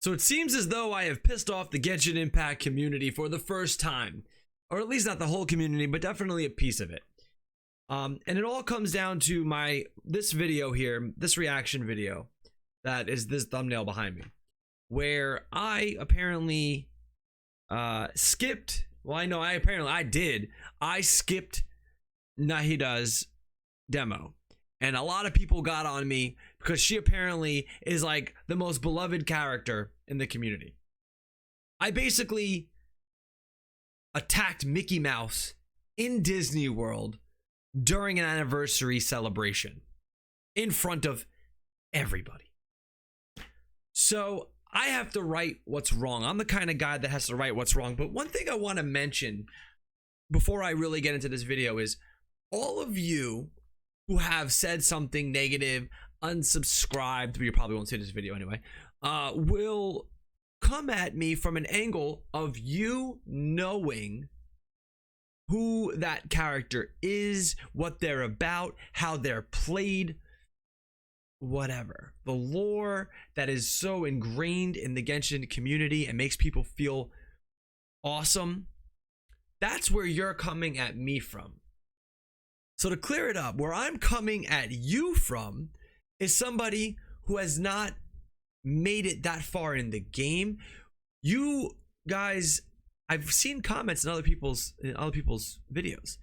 So it seems as though I have pissed off the Genshin Impact community for the first time, or at least not the whole community, but definitely a piece of it. And it all comes down to this video here, this reaction video that is this thumbnail behind me, where I apparently skipped. Well, I skipped Nahida's demo. And a lot of people got on me because she apparently is like the most beloved character in the community. I basically attacked Mickey Mouse in Disney World during an anniversary celebration in front of everybody. So I have to right what's wrong. I'm the kind of guy that has to right what's wrong. But one thing I want to mention before I really get into this video is all of you who have said something negative, unsubscribed, but you probably won't see this video anyway, will come at me from an angle of you knowing who that character is, what they're about, how they're played, whatever. The lore that is so ingrained in the Genshin community and makes people feel awesome. That's where you're coming at me from. So to clear it up, where I'm coming at you from is somebody who has not made it that far in the game. You guys, I've seen comments in other people's videos.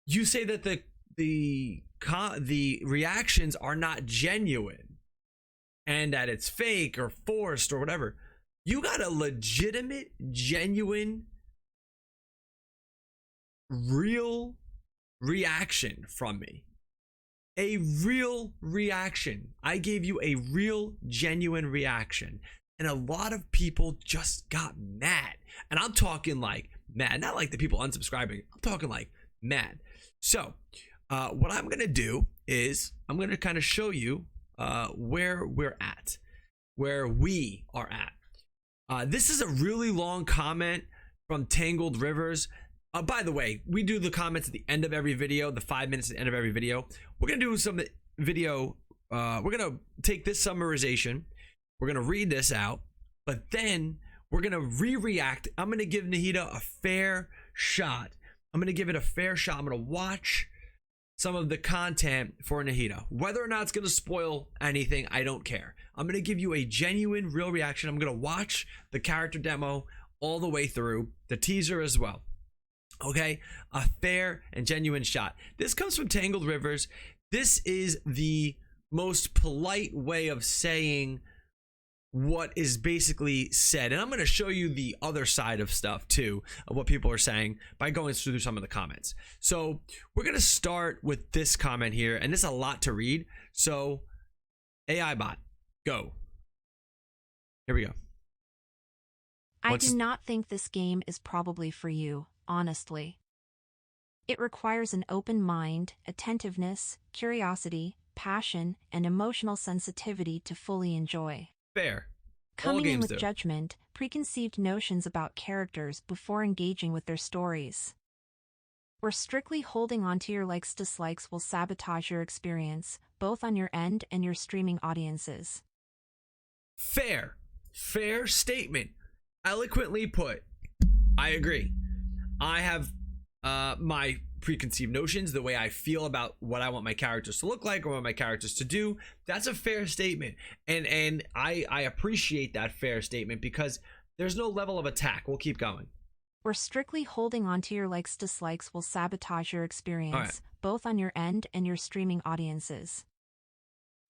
You say that the reactions are not genuine and that it's fake or forced or whatever. You got a legitimate, genuine, real reaction from me. A real reaction. I gave you a real, genuine reaction. And a lot of people just got mad. And I'm talking like mad. Not like the people unsubscribing. I'm talking like mad. So what I'm going to do is I'm going to kind of show you where we're at. Where we are at. This is a really long comment from Tangled Rivers. By the way, we do the comments at the end of every video, the 5 minutes at the end of every video. We're going to do some video. We're going to take this summarization. We're going to read this out, but then we're going to re-react. I'm going to give Nahida a fair shot. I'm going to give it a fair shot. I'm going to watch some of the content for Nahida. Whether or not it's going to spoil anything, I don't care. I'm going to give you a genuine, real reaction. I'm going to watch the character demo all the way through, the teaser as well. Okay, a fair and genuine shot. This comes from Tangled Rivers. This is the most polite way of saying what is basically said. And I'm going to show you the other side of stuff too, of what people are saying by going through some of the comments. So we're going to start with this comment here, and there's a lot to read. So AI bot, go. Here we go. I do not think this game is probably for you. Honestly, it requires an open mind, attentiveness, curiosity, passion, and emotional sensitivity to fully enjoy. Fair. Coming in with judgment, preconceived notions about characters before engaging with their stories, or strictly holding on to your likes-dislikes will sabotage your experience, both on your end and your streaming audiences. Fair. Fair statement. Eloquently put. I agree. I have my preconceived notions, the way I feel about what I want my characters to look like or what my characters to do. That's a fair statement. And I appreciate that fair statement because there's no level of attack. We'll keep going. Or strictly holding on to your likes-dislikes will sabotage your experience, both on your end and your streaming audiences.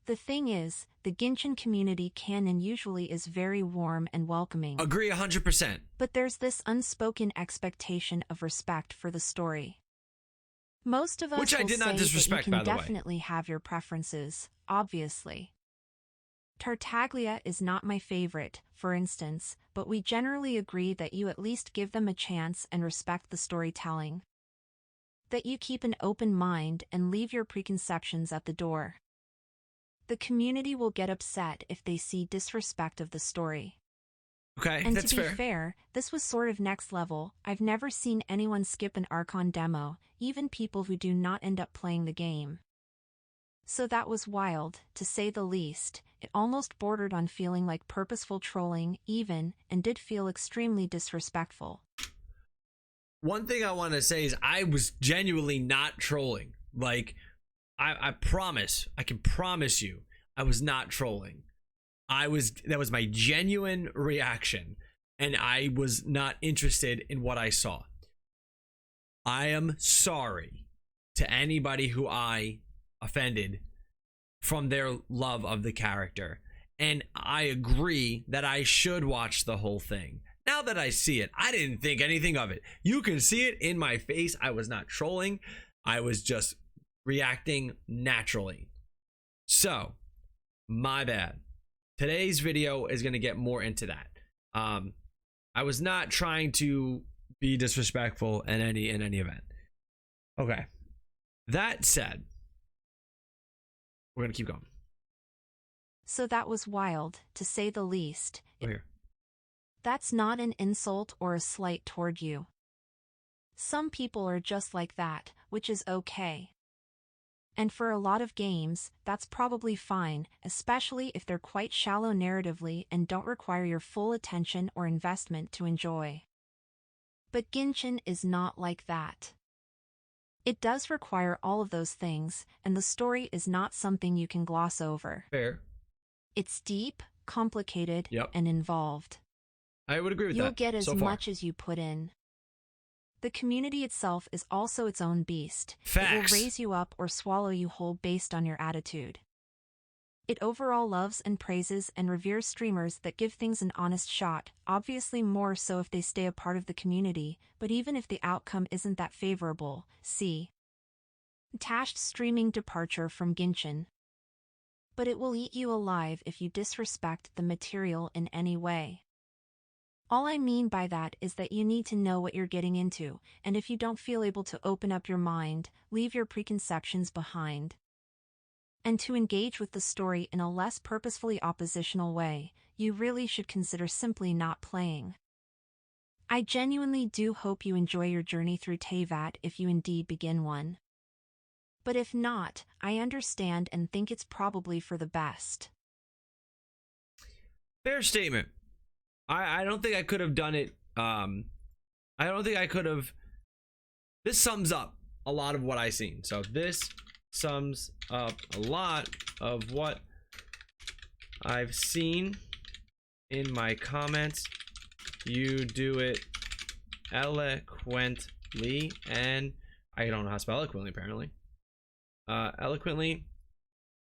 The thing is, the Genshin community can and usually is very warm and welcoming. Agree 100%. But there's this unspoken expectation of respect for the story. Most of us Which I did not disrespect, by the way. You can definitely have your preferences, obviously. Tartaglia is not my favorite, for instance, but we generally agree that you at least give them a chance and respect the storytelling. That you keep an open mind and leave your preconceptions at the door. The community will get upset if they see disrespect of the story. Okay, and that's to be fair. fair, this was sort of next level. I've never seen anyone skip an Archon demo, even people who do not end up playing the game. So that was wild, to say the least. It almost bordered on feeling like purposeful trolling, even, and did feel extremely disrespectful. One thing I want to say is I was genuinely not trolling. Like, I promise, I can promise you, I was not trolling. That was my genuine reaction, and I was not interested in what I saw. I am sorry to anybody who I offended from their love of the character, and I agree that I should watch the whole thing. Now that I see it, I didn't think anything of it. You can see it in my face. I was not trolling. I was just reacting naturally. So, my bad. Today's video is going to get more into that. I was not trying to be disrespectful in any event. Okay. That said, we're going to keep going. So that was wild, to say the least. Here. That's not an insult or a slight toward you. Some people are just like that, which is okay. And for a lot of games, that's probably fine, especially if they're quite shallow narratively and don't require your full attention or investment to enjoy. But Genshin is not like that. It does require all of those things, and the story is not something you can gloss over. Fair. It's deep, complicated, Yep. and involved. I would agree with that. You'll get as so far. much as you put in. The community itself is also its own beast. Facts. It will raise you up or swallow you whole based on your attitude. It overall loves and praises and reveres streamers that give things an honest shot, obviously more so if they stay a part of the community, but even if the outcome isn't that favorable, see Tashed streaming departure from Genshin. But it will eat you alive if you disrespect the material in any way. All I mean by that is that you need to know what you're getting into, and if you don't feel able to open up your mind, leave your preconceptions behind. And to engage with the story in a less purposefully oppositional way, you really should consider simply not playing. I genuinely do hope you enjoy your journey through Teyvat if you indeed begin one. But if not, I understand and think it's probably for the best. Fair statement. I don't think I could have done it. I don't think I could have. This sums up a lot of what I've seen. So this sums up a lot of what I've seen in my comments. You do it eloquently, and I don't know how to spell eloquently apparently. Eloquently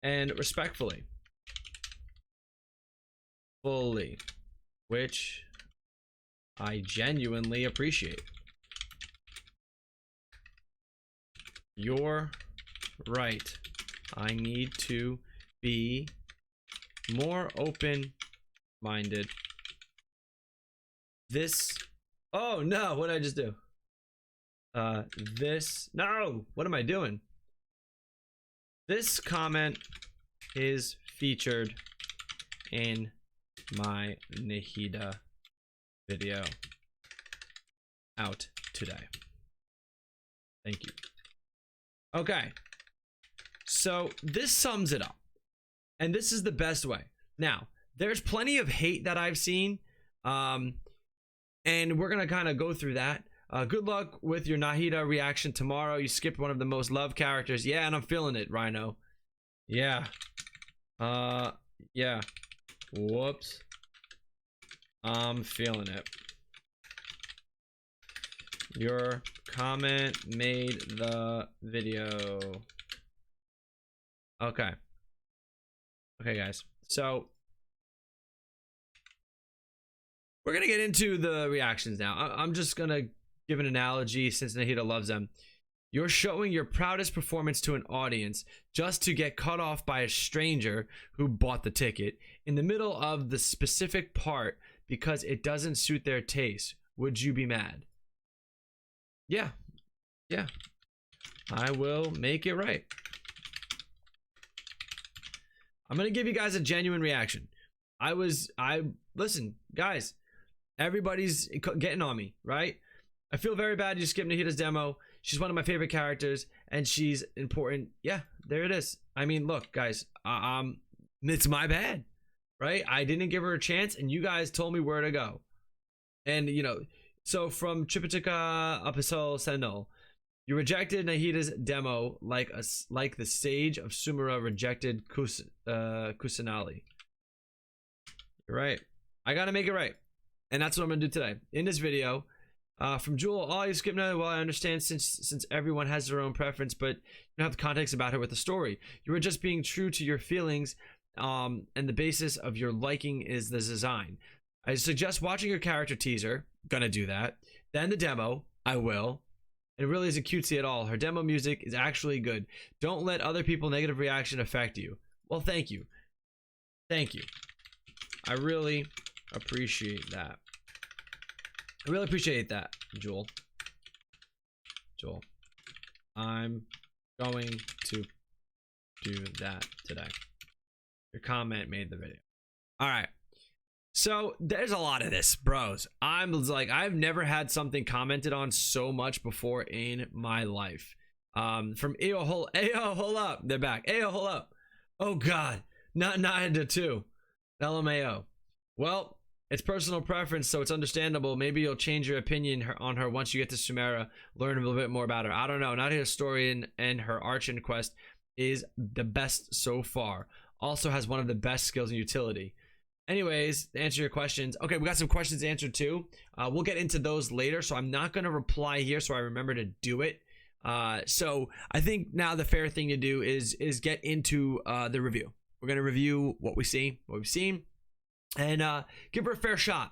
and respectfully. Fully. Which I genuinely appreciate. You're right. I need to be more open-minded. This... Oh, no. What did I just do? No! What am I doing? This comment is featured in my Nahida video out today. Thank you. Okay, so this sums it up, and this is the best way. Now, there's plenty of hate that I've seen, and we're gonna kind of go through that. Good luck with your Nahida reaction tomorrow. You skipped one of the most loved characters. Yeah, and I'm feeling it, Rhino. Yeah. Yeah. Whoops. I'm feeling it. Your comment made the video. Okay. Okay, guys. So we're gonna get into the reactions now. I'm just gonna give an analogy since Nahida loves them. You're showing your proudest performance to an audience just to get cut off by a stranger who bought the ticket in the middle of the specific part because it doesn't suit their taste. Would you be mad? Yeah. Yeah. I will make it right. I'm going to give you guys a genuine reaction. Listen, guys, everybody's getting on me, right? I feel very bad you skipped Nahida's demo. She's one of my favorite characters, and she's important. Yeah, there it is. I mean, look, guys, it's my bad, right? I didn't give her a chance, and you guys told me where to go. And you know, so from Chipichika Apisol Senno, you rejected Nahida's demo like the sage of Sumera rejected Kusanali. You're right. I gotta make it right, and that's what I'm gonna do today in this video. From Jewel, oh, you skipped Nahida. Well, I understand since everyone has their own preference, but you don't have the context about her with the story. You were just being true to your feelings, and the basis of your liking is the design. I suggest watching your character teaser. Gonna do that. Then the demo. I will. It really isn't cutesy at all. Her demo music is actually good. Don't let other people's negative reaction affect you. Well, thank you. Thank you. I really appreciate that. I really appreciate that, Joel. Joel. I'm going to do that today. Your comment made the video. All right. So there's a lot of this, bros. I'm like, I've never had something commented on so much before in my life. From Ayo, hold up. They're back. Ayo, hold up. Oh God, not Nahida too. LMAO. Well, it's personal preference, so it's understandable. Maybe you'll change your opinion on her once you get to Sumera, learn a little bit more about her. I don't know. Nahida's story and her Archon quest is the best so far. Also has one of the best skills and utility. Anyways, to answer your questions. Okay, we got some questions answered too. We'll get into those later, so I'm not going to reply here so I remember to do it. So I think now the fair thing to do is get into the review. We're going to review what we see, what we've seen, and give her a fair shot.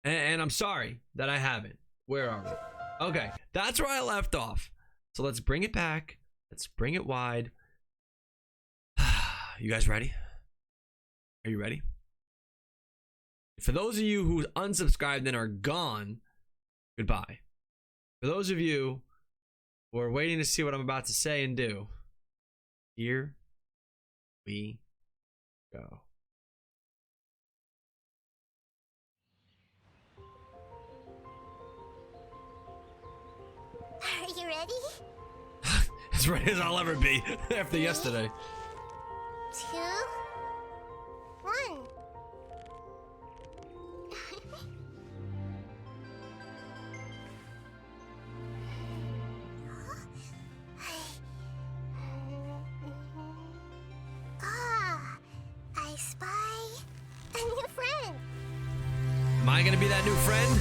And I'm sorry that I haven't. Where are we? Okay, that's where I left off. So let's bring it back. Let's bring it wide. You guys ready? Are you ready? For those of you who unsubscribed and are gone, goodbye. For those of you who are waiting to see what I'm about to say and do, here we go. Are you ready? As ready as I'll ever be after yesterday. 2, 1. I spy a new friend. Am I gonna be that new friend?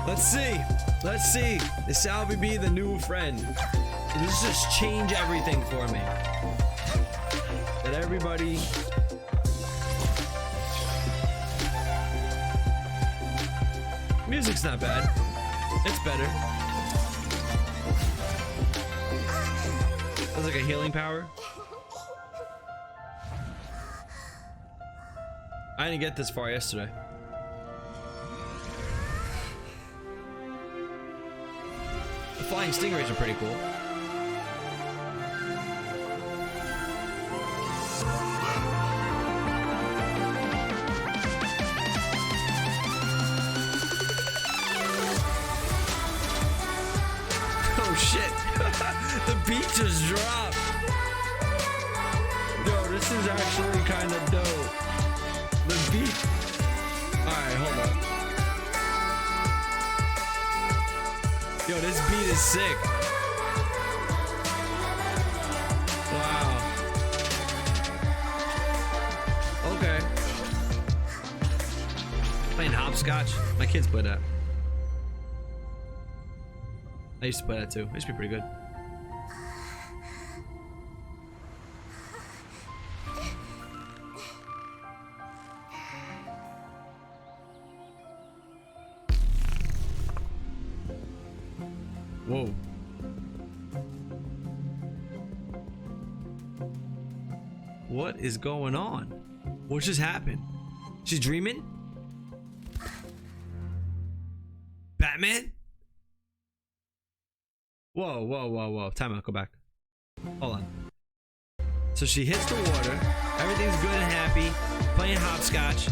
Let's see. Let's see. This Salvi be the new friend. This just change everything for me. That everybody. Music's not bad. It's better. That's like a healing power. I didn't get this far yesterday. The flying stingrays are pretty cool. Oh shit! The beat just dropped. Yo, this is actually kind of dope. The beat. Alright, hold up. Yo, this beat is sick. Wow. Okay. Playing hopscotch. My kids play that. I used to play that too. It used to be pretty good. Whoa. What is going on? What just happened? She's dreaming? Batman? Whoa, whoa, whoa, whoa. Time out, go back. Hold on. So she hits the water. Everything's good and happy. Playing hopscotch.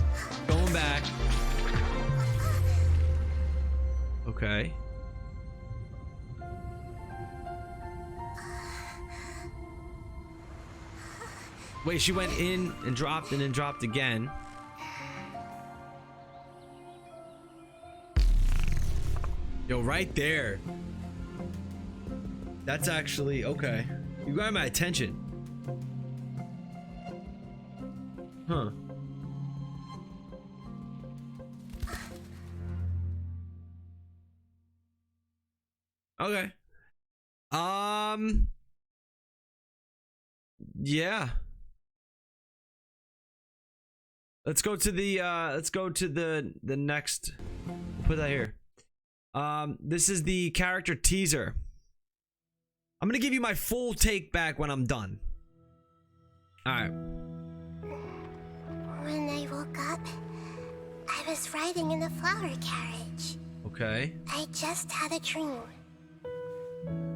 Going back. Okay. Wait, she went in and then dropped again. Yo, right there. That's actually okay. You got my attention. Huh. Okay. Yeah. Let's go to the next. We'll put that here. This is the character teaser. I'm gonna give you my full take back when I'm done. Alright. When I woke up, I was riding in a flower carriage. Okay. I just had a dream.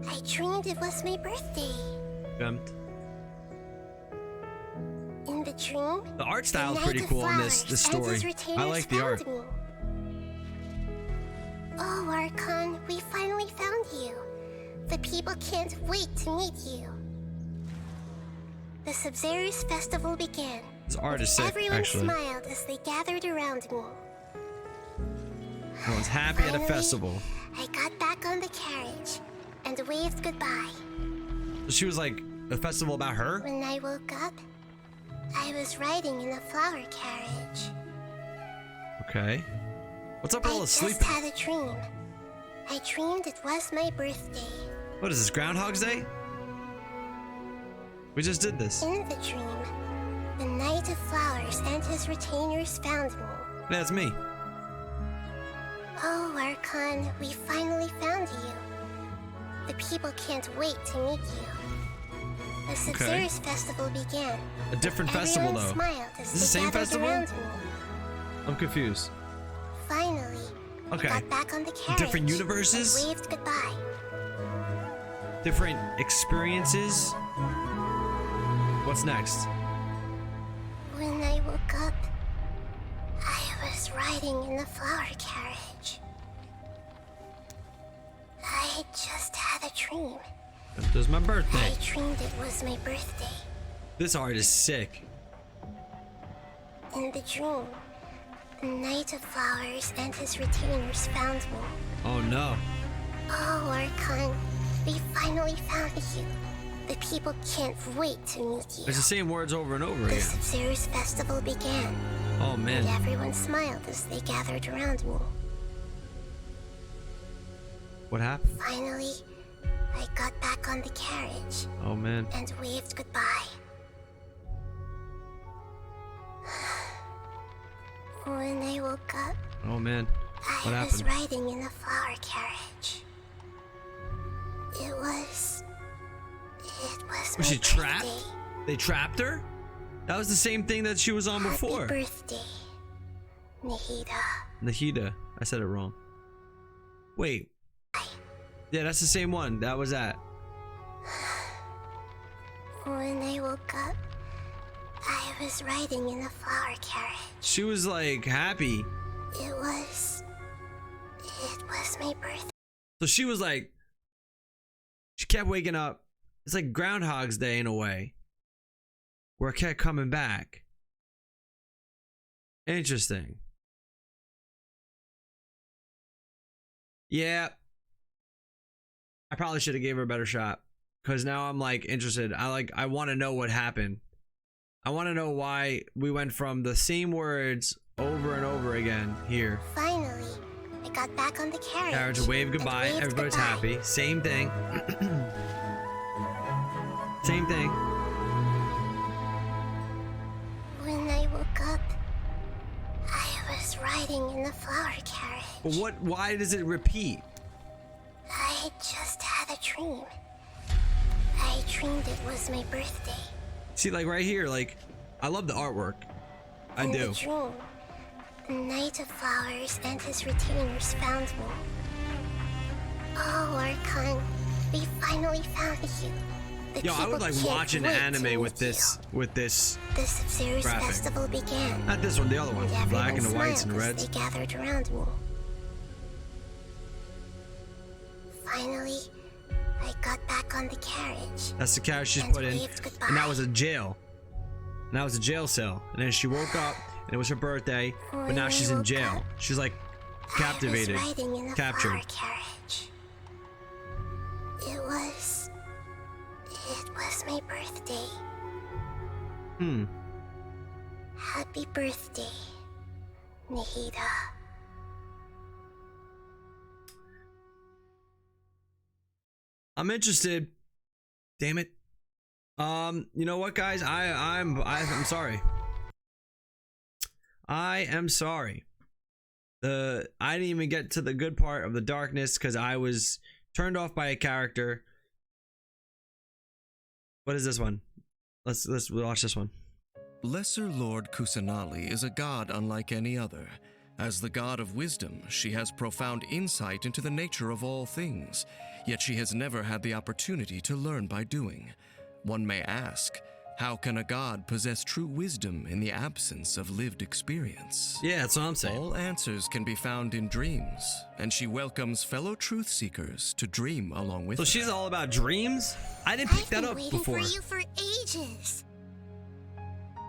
I dreamed it was my birthday. Dreamt. In the dream, The art style is pretty cool in this story. I like the art. Me. Oh, Archon, we finally found you. The people can't wait to meet you. The Sub-Zerus festival began. This art is sick, Everyone actually. smiled as they gathered around me. Everyone's happy at a Finally, festival. I got back on the carriage and waved goodbye. So she was like a festival about her? When I woke up, I was riding in a flower carriage. Okay. What's up with all I the just sleeping? had a dream. I dreamed it was my birthday. What is this, Groundhog's Day? We just did this. In the dream, the Knight of Flowers and his retainers found me. Yeah, that's me. Oh, Archon, we finally found you. The people can't wait to meet you. The Sub-Zerus festival began. A different festival, Everyone though. smiled as Is this the they same gathered festival? around me. I'm confused. Finally, Okay. I got back on the carriage. Different universes? And waved goodbye. Different experiences? What's next? When I woke up, I was riding in a flower carriage. I just had a dream. It was my birthday. I dreamed it was my birthday. This art is sick. In the dream, the Knight of Flowers and his retainers found me. Oh no. Oh, Archon, we finally found you. The people can't wait to meet you. It's the same words over and over The again. Sub-Zerus festival began, Oh and man. everyone smiled as they gathered around me. What happened? Finally, I got back on the carriage Oh man. and waved goodbye. When I woke up, Oh man. What I was happened? riding in a flower carriage. It was Was my she trapped? birthday. They trapped her? That was the same thing that she was on before. Happy birthday, Nahida. Nahida. I said it wrong. Wait. Yeah, that's the same one. That was that. When I woke up, I was riding in a flower carriage. She was like happy. It was my birthday. So she was like, she kept waking up. It's like Groundhog's Day in a way, where it kept coming back. Interesting. Yeah. I probably should have gave her a better shot, because now I'm like interested. I want to know what happened. I want to know why we went from the same words over and over again here. Finally, I got back on the carriage. Carriage, wave goodbye. and waved Everybody's goodbye. happy. Same thing. Same thing. When I woke up, I was riding in the flower carriage. But what? Why does it repeat? I just had a dream. I dreamed it was my birthday. See, like right here, like I love the artwork. I In do. the dream, the Knight of Flowers and his retainers found me. Oh, Archon, we finally found you. The Yo, I people would like can't watch an wait to anime meet with this. you. The Sub-Zerus graphic. festival began. Not this one, the other one. And Black everyone and the whites and the smiled reds. as they gathered around me. Finally, I got back on the carriage. That's the carriage she's and put in, waved goodbye. and that was a jail. and that was a jail cell. And then she woke up, and it was her birthday, but now she's in jail. She's like captivated, I was riding in a captured. flower carriage. It was my birthday. Happy birthday, Nahida. I'm interested. Damn it. You know what, guys? I'm sorry. I am sorry. I didn't even get to the good part of the darkness because I was turned off by a character. What is this one? Let's watch this one. Lesser Lord Kusanali is a god unlike any other. As the god of wisdom, she has profound insight into the nature of all things, yet she has never had the opportunity to learn by doing. One may ask, how can a god possess true wisdom in the absence of lived experience? Yeah, that's what I'm saying. All answers can be found in dreams, and she welcomes fellow truth seekers to dream along with her. So she's all about dreams? I didn't pick that up I've been before. waiting for you for ages.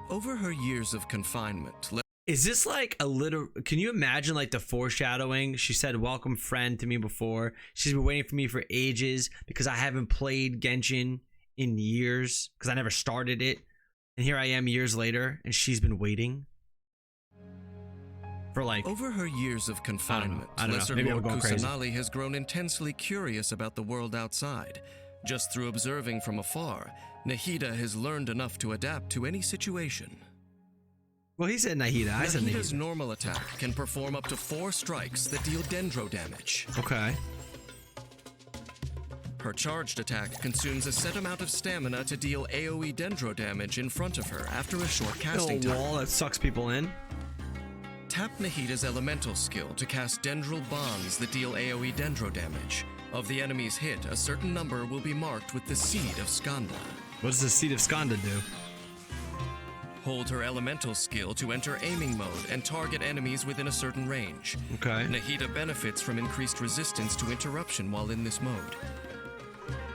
Over her years of confinement, Is this like a little? Can you imagine like the foreshadowing? She said, "Welcome, friend," to me before. She's been waiting for me for ages because I haven't played Genshin in years because I never started it, and here I am years later, and she's been waiting for like. Over her years of confinement, I don't know. Lesser Maybe I'm Lord going crazy. Kusanali has grown intensely curious about the world outside. Just through observing from afar, Nahida has learned enough to adapt to any situation. Well, he said Nahida. I said Nahida's Nahida. normal attack can perform up to 4 strikes that deal dendro damage. Okay. Her charged attack consumes a set amount of stamina to deal AoE dendro damage in front of her after a short casting Little time. wall that sucks people in. Tap Nahida's elemental skill to cast dendral bonds that deal AoE dendro damage. Of the enemy's hit, a certain number will be marked with the Seed of Skanda. What does the Seed of Skanda do? Hold her elemental skill to enter aiming mode and target enemies within a certain range. Okay. Nahida benefits from increased resistance to interruption while in this mode.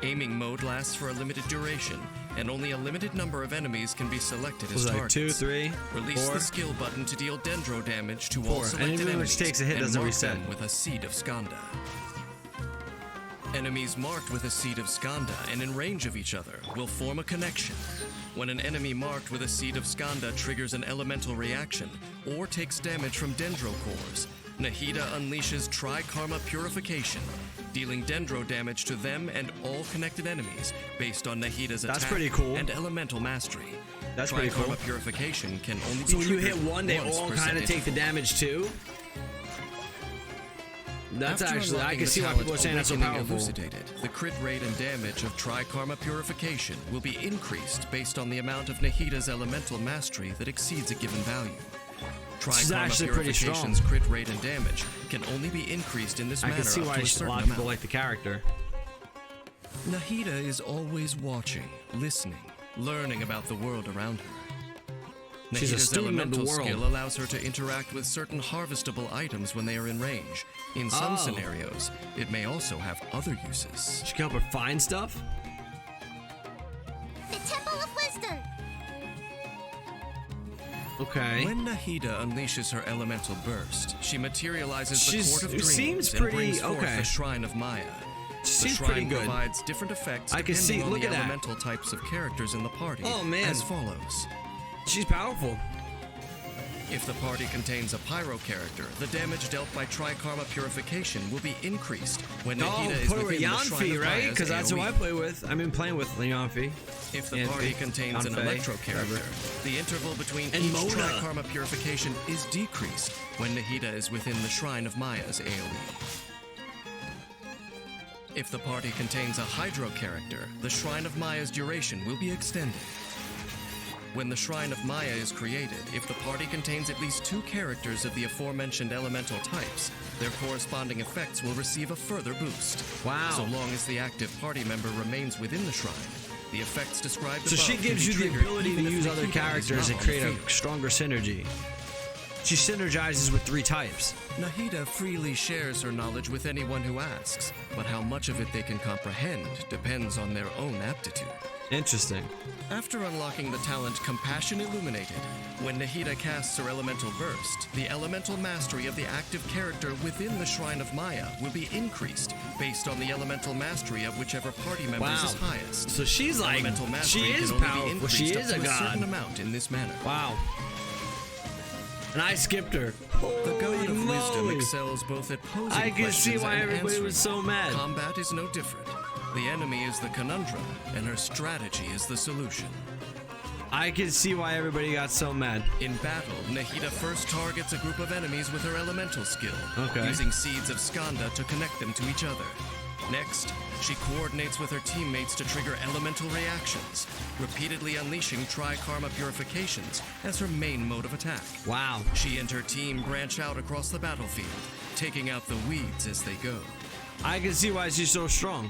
Aiming mode lasts for a limited duration, and only a limited number of enemies can be selected as Was it like targets. 2, 3, Release 4? the skill button to deal dendro damage to 4. all selected Anything which enemies, takes a hit and doesn't mark reset. them with a Seed of Skanda. Enemies marked with a Seed of Skanda and in range of each other will form a connection. When an enemy marked with a Seed of Skanda triggers an elemental reaction or takes damage from dendro cores, Nahida unleashes Tri-Karma Purification, dealing dendro damage to them and all connected enemies based on Nahida's That's attack pretty cool. and elemental mastery. That's pretty cool. Tri-Karma Purification can only be So when you hit triggered one, they once all per kind of set take the damage too? That's After actually, I unlocking can the see why talent people are saying that's so Awakening powerful. Elucidated, the crit rate and damage of Tri-Karma Purification will be increased based on the amount of Nahida's elemental mastery that exceeds a given value. She's Tri-Karma actually pretty strong. Purification's crit rate and damage can only be increased in this I manner can see up why to a a certain lot of people amount. like the character. Nahida is always watching, listening, learning about the world around her. She's a Nahida's student of the elemental world. skill allows her to interact with certain harvestable items when they are in range. In some scenarios, it may also have other uses. She can help her find stuff? The Temple of Wisdom. Okay. When Nahida unleashes her elemental burst, she materializes the Court of Dreams seems and pretty brings forth okay. the Shrine of Maya. She The seems shrine pretty good. provides different effects I can depending see- on look the at that. elemental types of characters in the party. Oh, man. As follows. She's powerful. If the party contains a pyro character, the damage dealt by Tri-Karma Purification will be increased when Nahida is put her with within the Shrine Yanfi, of right? Maya's Because that's who AoE. I play with. I've been playing with Yanfi. If the Yanfi, party contains an Yanfei, electro character, whatever. the interval between And each Mona. Tri-Karma Purification is decreased when Nahida is within the Shrine of Maya's AoE. If the party contains a Hydro character, the Shrine of Maya's duration will be extended. When the Shrine of Maya is created, if the party contains at least 2 characters of the aforementioned elemental types, their corresponding effects will receive a further boost. Wow. So long as the active party member remains within the shrine, the effects described So above she can gives be you the triggered ability to even if use the other keeper is characters not and on create the a field. stronger synergy. she synergizes with 3 types. Nahida freely shares her knowledge with anyone who asks, but how much of it they can comprehend depends on their own aptitude. Interesting. After unlocking the talent Compassion Illuminated, when Nahida casts her elemental burst, the elemental mastery of the active character within the Shrine of Maya will be increased based on the elemental mastery of whichever party members is highest. So she's like, Elemental mastery she is can only be powerful. increased She up is to a a certain god. amount in this manner. Wow. And I skipped her. The God of Wisdom moly. excels both at posing I can see questions why and everybody answering was so mad. Combat is no different. The enemy is the conundrum, and her strategy is the solution. I can see why everybody got so mad. In battle, Nahida first targets a group of enemies with her elemental skill, Okay. using seeds of Skanda to connect them to each other. Next, she coordinates with her teammates to trigger elemental reactions, repeatedly unleashing Tri-Karma purifications as her main mode of attack. Wow. She and her team branch out across the battlefield, taking out the weeds as they go. I can see why she's so strong.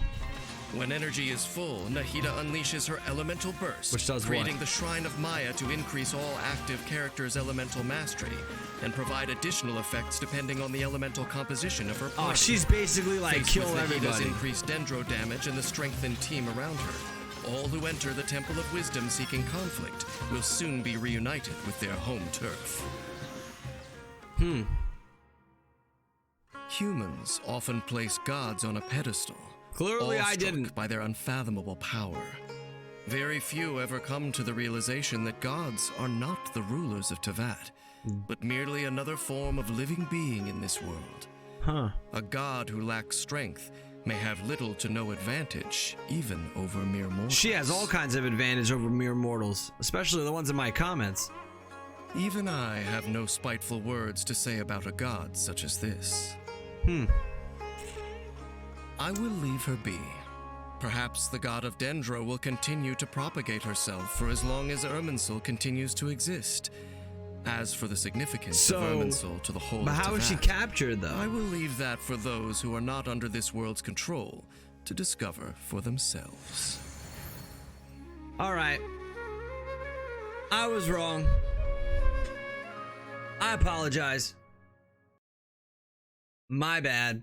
When energy is full, Nahida unleashes her elemental burst, Which does creating what? the Shrine of Maya to increase all active characters' elemental mastery and provide additional effects depending on the elemental composition of her party. Oh, she's basically like Faced kill with Nahida's everybody. increased dendro damage and the strengthened team around her, all who enter the Temple of Wisdom seeking conflict will soon be reunited with their home turf. Humans often place gods on a pedestal. Clearly I awestruck didn't. by their unfathomable power. Very few ever come to the realization that gods are not the rulers of Tevat, but merely another form of living being in this world. Huh. A god who lacks strength may have little to no advantage, even over mere mortals. She has all kinds of advantage over mere mortals, especially the ones in my comments. Even I have no spiteful words to say about a god such as this. I will leave her be. Perhaps the god of Dendro will continue to propagate herself for as long as Irminsul continues to exist. As for the significance of Irminsul to the whole But of how is she Tevat, captured though? I will leave that for those who are not under this world's control to discover for themselves. Alright. I was wrong. I apologize. My bad.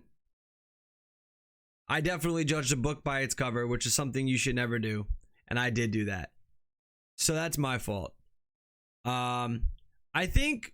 I definitely judged a book by its cover, which is something you should never do. And I did do that. So that's my fault. I think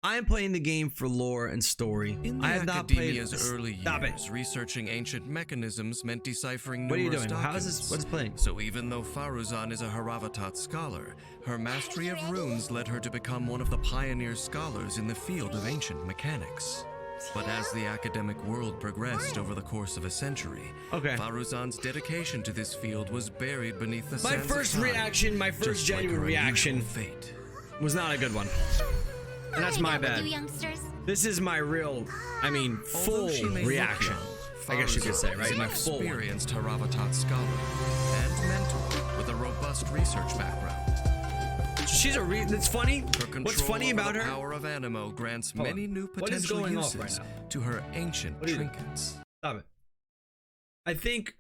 I am playing the game for lore and story. In the I have not played Academia's early Stop it. years, researching ancient mechanisms meant deciphering What are you numerous doing? How is this? documents. What is playing? So even though Faruzan is a Haravatat scholar, her mastery of runes led her to become one of the pioneer scholars in the field of ancient mechanics. But as the academic world progressed over the course of a century, Okay. Faruzan's dedication to this field was buried beneath the My sands first of time, reaction, my first just like genuine her reaction unusual fate. was not a good one. And that's my bad. This is my real, I mean, full Although she may look reaction. young, I guess you could say, Faruzan right? is My an full one. experienced Haravatat scholar and mentor with a robust research background. She's a it's funny. Her What's control funny over about the her? power of Animo grants Hold many on. new What is potential going off uses right now? to her ancient What are you doing? trinkets. Stop it. I think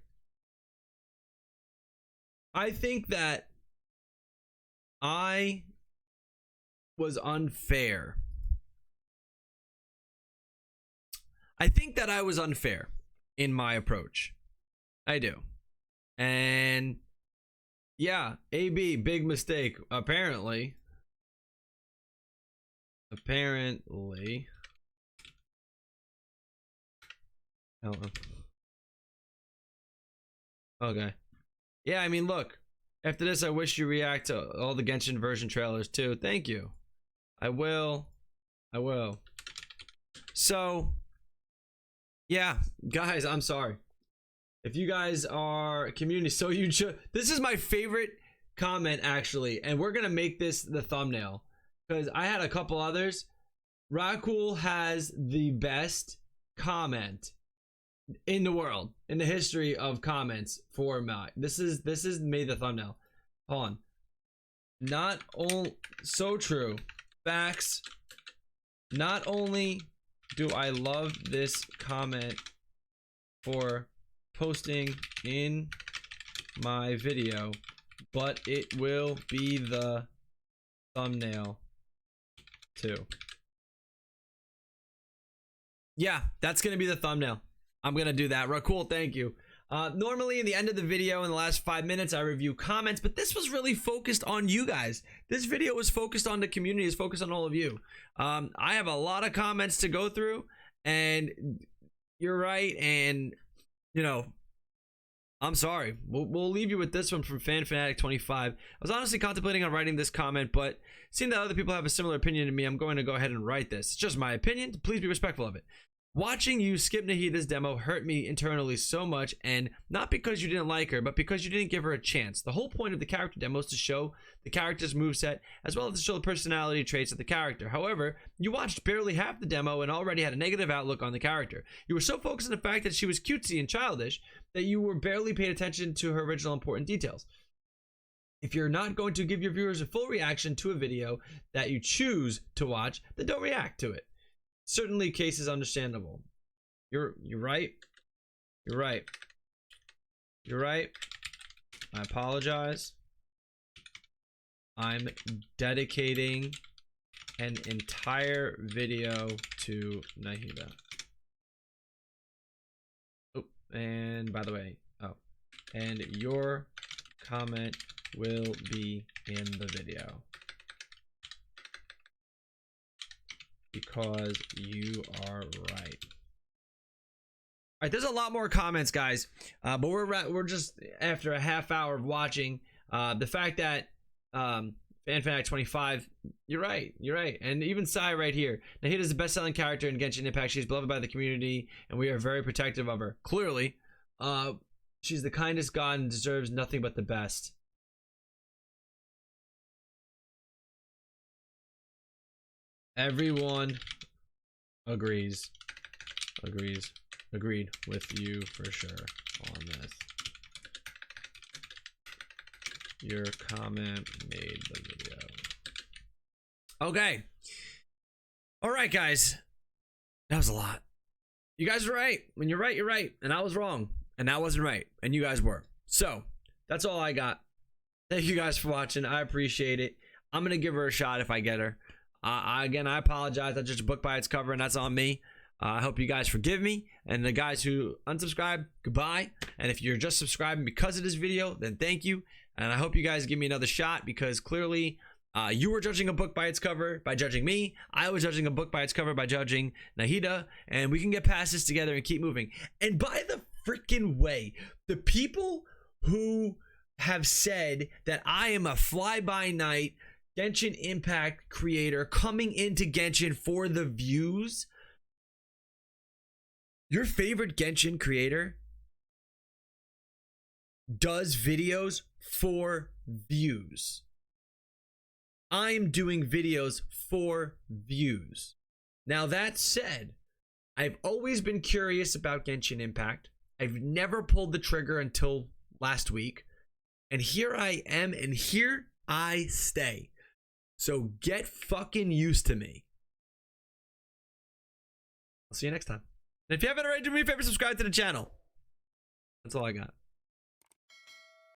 that I was unfair. I think that I was unfair in my approach. I do. And yeah, AB, big mistake. Apparently. Oh. Okay. Yeah, I mean, look. After this, I wish you react to all the Genshin version trailers too. Thank you. I will. So, yeah, guys, I'm sorry. If you guys are community, so you this is my favorite comment actually, and we're gonna make this the thumbnail because I had a couple others. Rakul has the best comment in the world, in the history of comments for my. This is made the thumbnail. Hold on. Not only so true. Facts. Not only do I love this comment for posting in my video, but it will be the thumbnail too. Yeah, that's gonna be the thumbnail. I'm gonna do that. Cool, thank you. Normally in the end of the video, in the last 5 minutes, I review comments, but this was really focused on you guys. This video was focused on the community, is focused on all of you. I have a lot of comments to go through, and you're right, and you know, I'm sorry. We'll leave you with this one from FanFanatic25. I was honestly contemplating on writing this comment, but seeing that other people have a similar opinion to me, I'm going to go ahead and write this. It's just my opinion. Please be respectful of it. Watching you skip Nahida's demo hurt me internally so much, and not because you didn't like her, but because you didn't give her a chance. The whole point of the character demo is to show the character's moveset, as well as to show the personality traits of the character. However, you watched barely half the demo and already had a negative outlook on the character. You were so focused on the fact that she was cutesy and childish that you were barely paying attention to her original important details. If you're not going to give your viewers a full reaction to a video that you choose to watch, then don't react to it. Certainly, case is understandable. You're right. You're right. You're right. I apologize. I'm dedicating an entire video to Nahida. Oh, and by the way, and your comment will be in the video. Because you are right. All right, there's a lot more comments, guys, but we're just after a half hour of watching. The fact that FanFanatic25, you're right, and even Sai right here. Nahida is the best-selling character in Genshin Impact. She's beloved by the community, and we are very protective of her. Clearly, she's the kindest god and deserves nothing but the best. Everyone agreed with you for sure on this. Your comment made the video. Okay. All right, guys. That was a lot. You guys were right. When you're right, you're right. And I was wrong. And I wasn't right. And you guys were. So, that's all I got. Thank you guys for watching. I appreciate it. I'm going to give her a shot if I get her. Again, I apologize. I judged a book by its cover, and that's on me. I hope you guys forgive me. And the guys who unsubscribe, goodbye. And if you're just subscribing because of this video, then thank you. And I hope you guys give me another shot, because clearly you were judging a book by its cover by judging me. I was judging a book by its cover by judging Nahida. And we can get past this together and keep moving. And by the freaking way, the people who have said that I am a fly-by-night Genshin Impact creator coming into Genshin for the views. Your favorite Genshin creator does videos for views. I'm doing videos for views. Now that said, I've always been curious about Genshin Impact. I've never pulled the trigger until last week. And here I am, and here I stay. So get fucking used to me. I'll see you next time. And if you haven't already, do me a favor, subscribe to the channel. That's all I got.